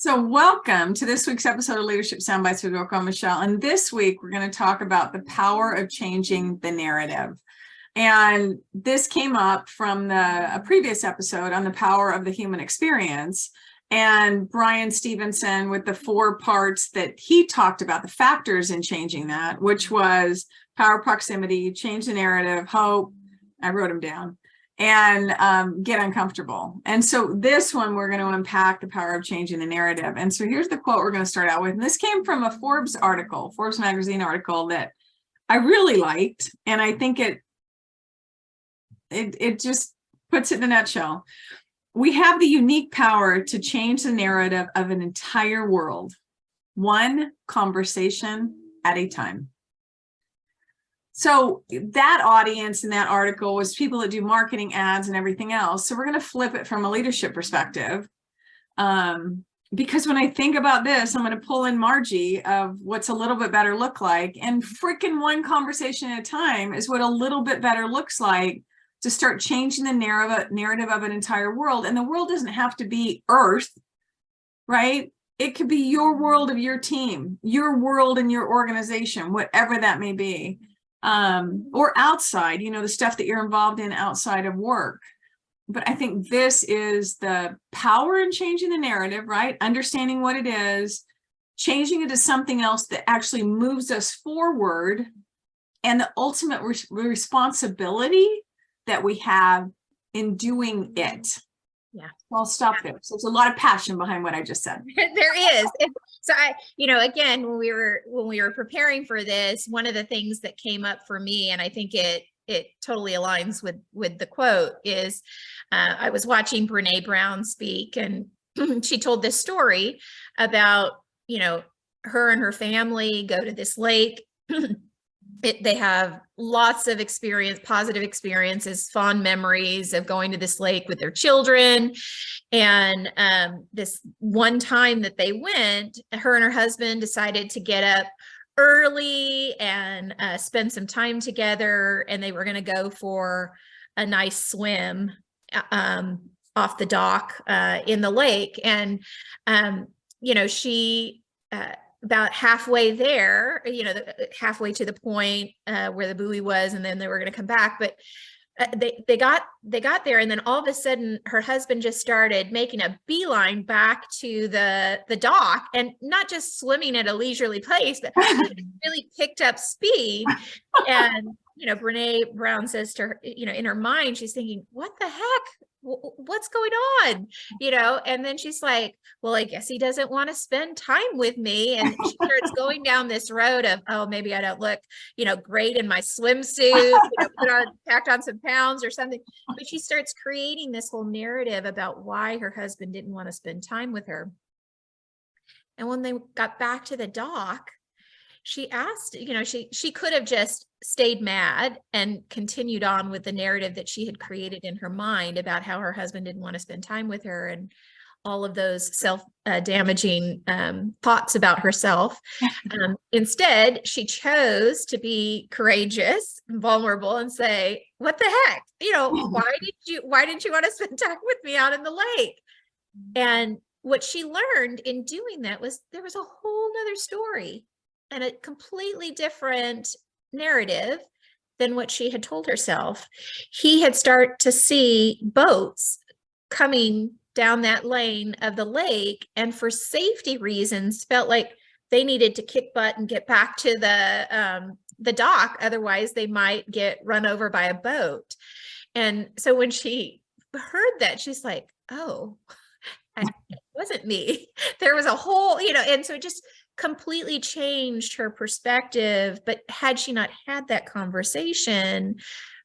So welcome to this week's episode of Leadership Soundbites with Rocco and Michelle. And this week, we're going to talk about the power of changing the narrative. And this came up from a previous episode on the power of the human experience. And Bryan Stevenson, with the 4 parts that he talked about, the factors in changing that, which was power, proximity, change the narrative, hope. I wrote them down. And get uncomfortable. And so this one, we're going to unpack the power of changing the narrative. And so here's the quote we're going to start out with. And this came from a Forbes article, Forbes Magazine article that I really liked. And I think it just puts it in a nutshell. We have the unique power to change the narrative of an entire world, one conversation at a time. So that audience in that article was people that do marketing, ads, and everything else. So we're going to flip it from a leadership perspective. Because when I think about this, I'm going to pull in Margie of what's a little bit better look like. And freaking one conversation at a time is what a little bit better looks like to start changing the narrative of an entire world. And the world doesn't have to be Earth, right? It could be your world of your team, your world and your organization, whatever that may be. Or outside, the stuff that you're involved in outside of work. But I think this is the power in changing the narrative, right? Understanding what it is, changing it to something else that actually moves us forward, and the ultimate responsibility that we have in doing it. Yeah. I'll stop there. So there's a lot of passion behind what I just said. There is. So again, when we were preparing for this, one of the things that came up for me, and I think it totally aligns with the quote, is I was watching Brene Brown speak, and she told this story about, her and her family go to this lake. They have lots of positive experiences, fond memories of going to this lake with their children. And this one time that they went, her and her husband decided to get up early and spend some time together. And they were going to go for a nice swim off the dock in the lake. And, she about halfway there, halfway to the point where the buoy was, and then they were going to come back. But they got there, and then all of a sudden, her husband just started making a beeline back to the dock, and not just swimming at a leisurely pace, but really picked up speed. And Brene Brown says to her, in her mind, she's thinking, "What the heck? What's going on?" And then she's like, "Well, I guess he doesn't want to spend time with me." And she starts going down this road of, "Oh, maybe I don't look, great in my swimsuit, packed on some pounds or something." But she starts creating this whole narrative about why her husband didn't want to spend time with her. And when they got back to the dock, she asked, she could have just stayed mad and continued on with the narrative that she had created in her mind about how her husband didn't want to spend time with her and all of those self-damaging thoughts about herself. Instead, she chose to be courageous and vulnerable and say, "What the heck? Why didn't you want to spend time with me out in the lake?" And what she learned in doing that was there was a whole nother story and a completely different narrative than what she had told herself. He had started to see boats coming down that lane of the lake, and for safety reasons felt like they needed to kick butt and get back to the dock. Otherwise they might get run over by a boat. And so when she heard that, she's like, "Oh, it wasn't me." There was a whole, and so it just completely changed her perspective. But had she not had that conversation,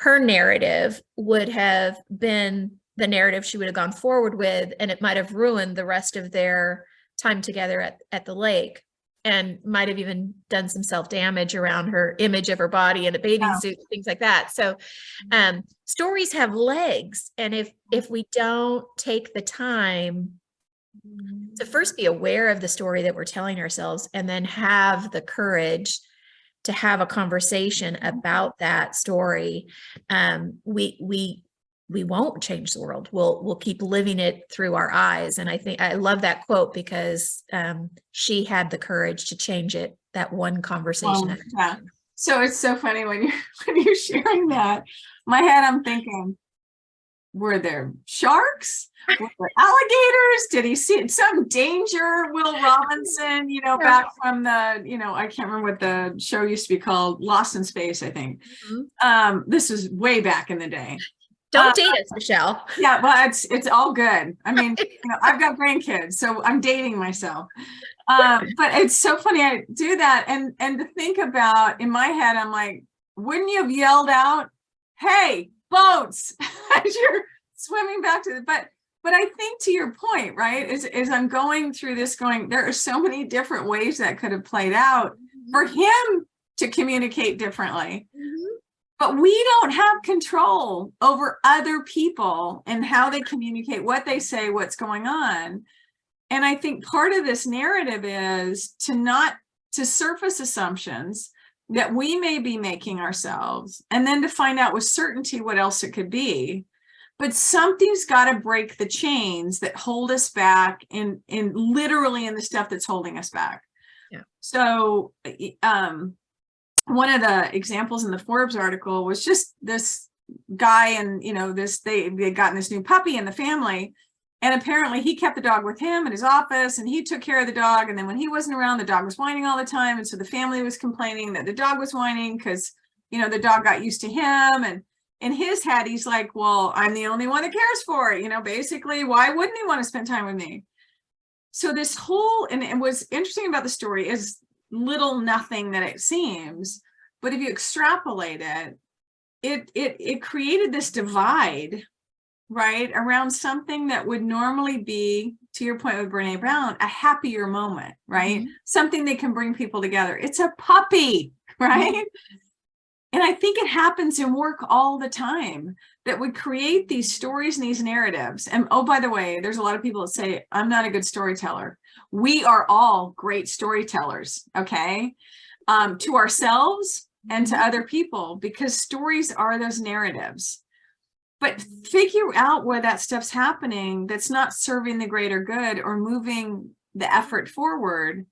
her narrative would have been the narrative she would have gone forward with, and it might have ruined the rest of their time together at the lake, and might have even done some self-damage around her image of her body in a bathing suit, things like that. So stories have legs. And if we don't take the time to first be aware of the story that we're telling ourselves, and then have the courage to have a conversation about that story, we we won't change the world. We'll keep living it through our eyes. And I think I love that quote because she had the courage to change it, that one conversation at a Yeah. time. So it's so funny when you're sharing that. My head, I'm thinking, were there sharks? Were there alligators? Did he see some danger? Will Robinson, back from the, I can't remember what the show used to be called, Lost in Space, I think. This was way back in the day. Don't date us, Michelle. Yeah, well, it's all good. I mean, I've got grandkids, so I'm dating myself. But it's so funny I do that, and to think about, in my head, I'm like, wouldn't you have yelled out, "Hey, boats!" as you're swimming back to the, but I think to your point, right, is I'm going through this there are so many different ways that could have played out for him to communicate differently. But we don't have control over other people and how they communicate, what they say, what's going on. And I think part of this narrative is to surface assumptions that we may be making ourselves, and then to find out with certainty what else it could be. But something's got to break the chains that hold us back in literally in the stuff that's holding us back. Yeah. So, one of the examples in the Forbes article was just this guy, and they gotten this new puppy in the family, and apparently he kept the dog with him in his office, and he took care of the dog. And then when he wasn't around, the dog was whining all the time, and so the family was complaining that the dog was whining because the dog got used to him. And in his head, he's like, well, I'm the only one that cares for it. Basically, why wouldn't he want to spend time with me? So this whole, and what's interesting about the story is little nothing that it seems, but if you extrapolate it created this divide, right, around something that would normally be, to your point with Brene Brown, a happier moment, right? Something that can bring people together. It's a puppy, right? And I think it happens in work all the time, that we create these stories and these narratives. And oh, by the way, there's a lot of people that say, I'm not a good storyteller. We are all great storytellers, okay? To ourselves and to other people, because stories are those narratives. But figure out where that stuff's happening that's not serving the greater good or moving the effort forward,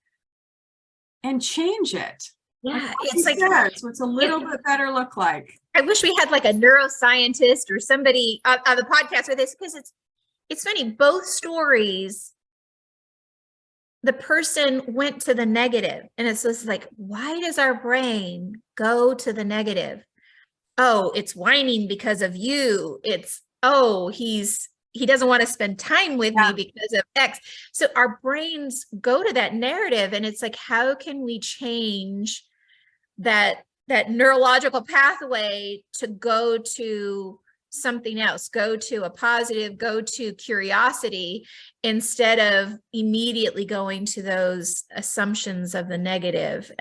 and change it. Yeah, it's like what's a little bit better look like. I wish we had like a neuroscientist or somebody on the podcast with this, because it's funny, both stories, the person went to the negative, and it's just like, why does our brain go to the negative? Oh, it's whining because of you. It's, oh, he doesn't want to spend time with me because of X. So our brains go to that narrative, and it's like, how can we change that neurological pathway to go to something else, go to a positive, go to curiosity, instead of immediately going to those assumptions of the negative.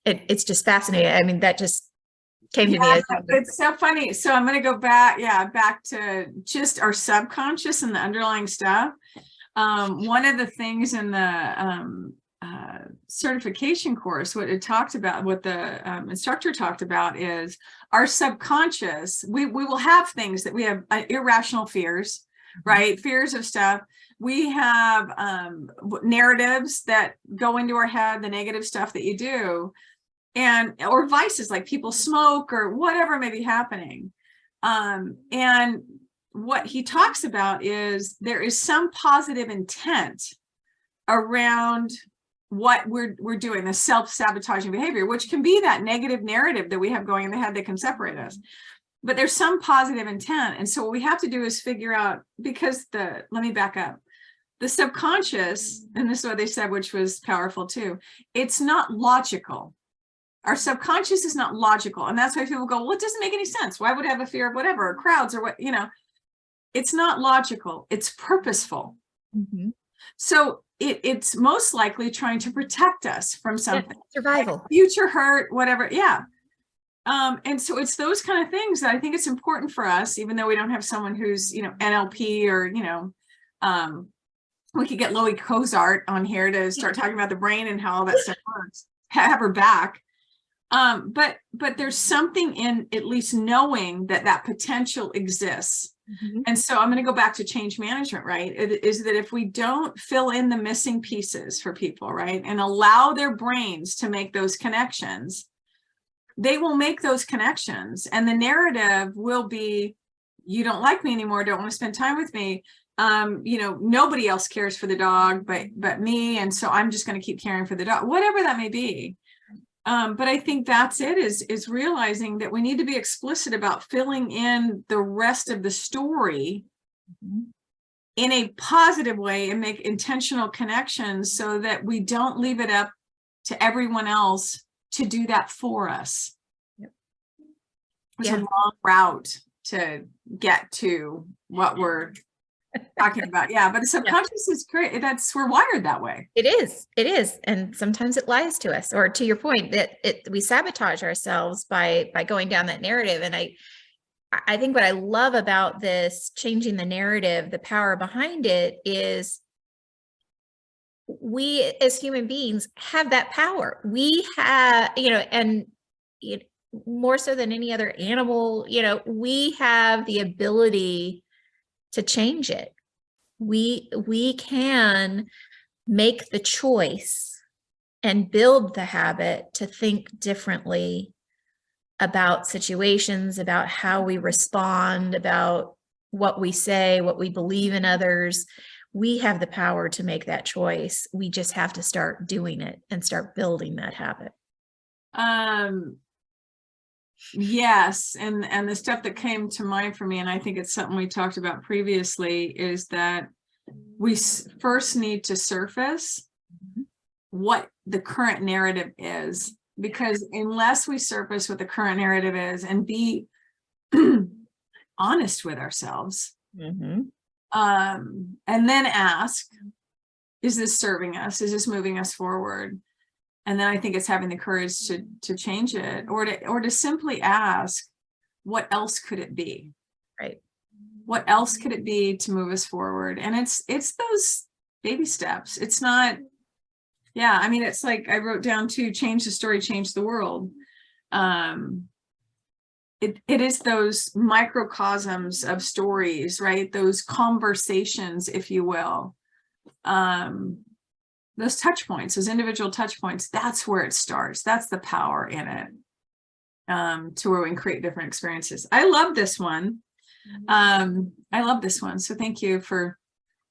It's just fascinating. I mean, that just came to me. It's so funny. So I'm going to go back to just our subconscious and the underlying stuff. One of the things in the certification course, what the instructor talked about is our subconscious. We will have things that we have irrational fears, right? Fears of stuff. We have narratives that go into our head, the negative stuff that you do, or vices like people smoke or whatever may be happening. And what he talks about is there is some positive intent around what we're doing, the self-sabotaging behavior, which can be that negative narrative that we have going in the head that can separate us. But there's some positive intent. And so what we have to do is figure out, because let me back up. The subconscious, and this is what they said, which was powerful too, it's not logical. Our subconscious is not logical. And that's why people go, well, it doesn't make any sense. Why would I have a fear of whatever, or crowds, or what, it's not logical. It's purposeful. So it's most likely trying to protect us from something. Survival. Like future hurt, whatever. Yeah. And so it's those kind of things that I think it's important for us, even though we don't have someone who's, NLP or, we could get Loie Cozart on here to start talking about the brain and how all that stuff works. Have her back. But there's something in at least knowing that potential exists. Mhm. And so I'm going to go back to change management, right? It is that if we don't fill in the missing pieces for people, right, and allow their brains to make those connections, they will make those connections. And the narrative will be, you don't like me anymore, don't want to spend time with me. Nobody else cares for the dog but me. And so I'm just going to keep caring for the dog, whatever that may be. But I think that's it, is realizing that we need to be explicit about filling in the rest of the story in a positive way and make intentional connections so that we don't leave it up to everyone else to do that for us. Yep. It's a long route to get to what we're talking about. Yeah, but the subconscious is great. We're wired that way. It is. And sometimes it lies to us, or to your point that we sabotage ourselves by going down that narrative. And I think what I love about this changing the narrative, the power behind it, is we as human beings have that power. We have, more so than any other animal, we have the ability to change it. We can make the choice and build the habit to think differently about situations, about how we respond, about what we say, what we believe in others. We have the power to make that choice. We just have to start doing it and start building that habit. Yes. And the stuff that came to mind for me, and I think it's something we talked about previously, is that we first need to surface what the current narrative is, because unless we surface what the current narrative is and be honest with ourselves, and then ask, is this serving us? Is this moving us forward? And then I think it's having the courage to change it, or to simply ask, what else could it be? Right. What else could it be to move us forward? And it's those baby steps. It's not, it's like I wrote down to change the story, change the world. It is those microcosms of stories, right? Those conversations, if you will. Those touch points, those individual touch points, that's where it starts. That's the power in it, to where we can create different experiences. I love this one. So thank you for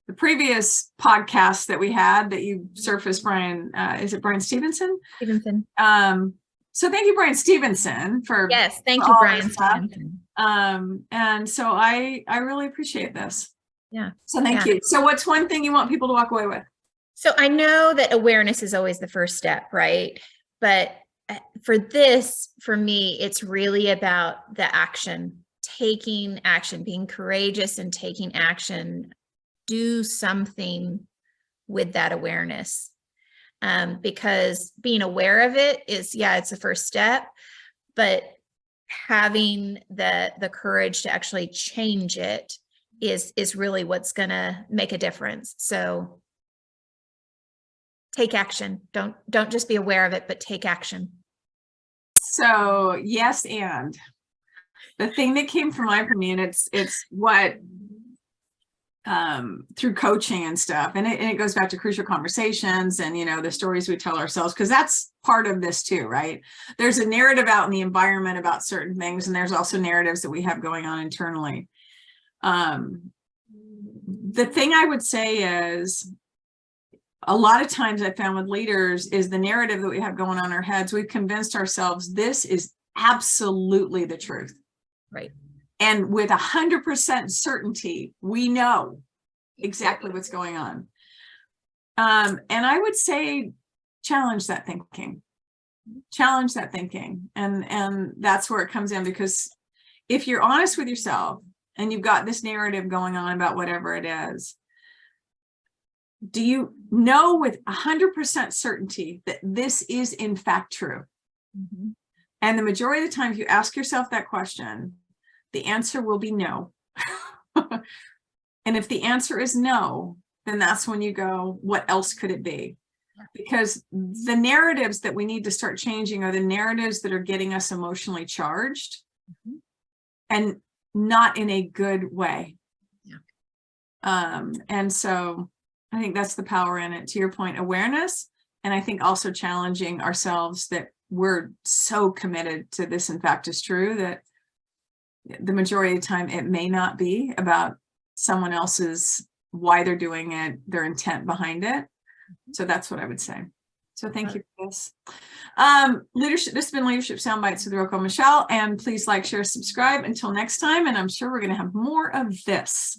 the previous podcast that we had that you surfaced, Bryan. Is it Bryan Stevenson? Stevenson. So thank you, Bryan Stevenson, for yes, thank you, Bryan Stevenson. And so I really appreciate this. Yeah. So thank you. So what's one thing you want people to walk away with? So I know that awareness is always the first step, right? But for me, it's really about the action, taking action, being courageous and taking action. Do something with that awareness. Because being aware of it is, it's the first step, but having the courage to actually change it is really what's going to make a difference. So take action. Don't just be aware of it, but take action. So yes, and the thing that came from me, and it's what through coaching and stuff, and it goes back to crucial conversations and the stories we tell ourselves, because that's part of this too, right? There's a narrative out in the environment about certain things, and there's also narratives that we have going on internally. The thing I would say is, a lot of times I found with leaders is the narrative that we have going on in our heads, we've convinced ourselves this is absolutely the truth. Right. And with 100% certainty, we know exactly what's going on. And I would say, challenge that thinking. And that's where it comes in, because if you're honest with yourself and you've got this narrative going on about whatever it is, do you know with 100% certainty that this is in fact true? And the majority of the time, if you ask yourself that question, the answer will be no. And if the answer is no, then that's when you go, what else could it be? Because the narratives that we need to start changing are the narratives that are getting us emotionally charged. And not in a good way. Yeah. And so I think that's the power in it. To your point, awareness. And I think also challenging ourselves that we're so committed to this, in fact, is true, that the majority of the time it may not be about someone else's, why they're doing it, their intent behind it. So that's what I would say. So thank you for this. Leadership, this has been Leadership Soundbites with Rocco Michelle, and please like, share, subscribe. Until next time, and I'm sure we're going to have more of this.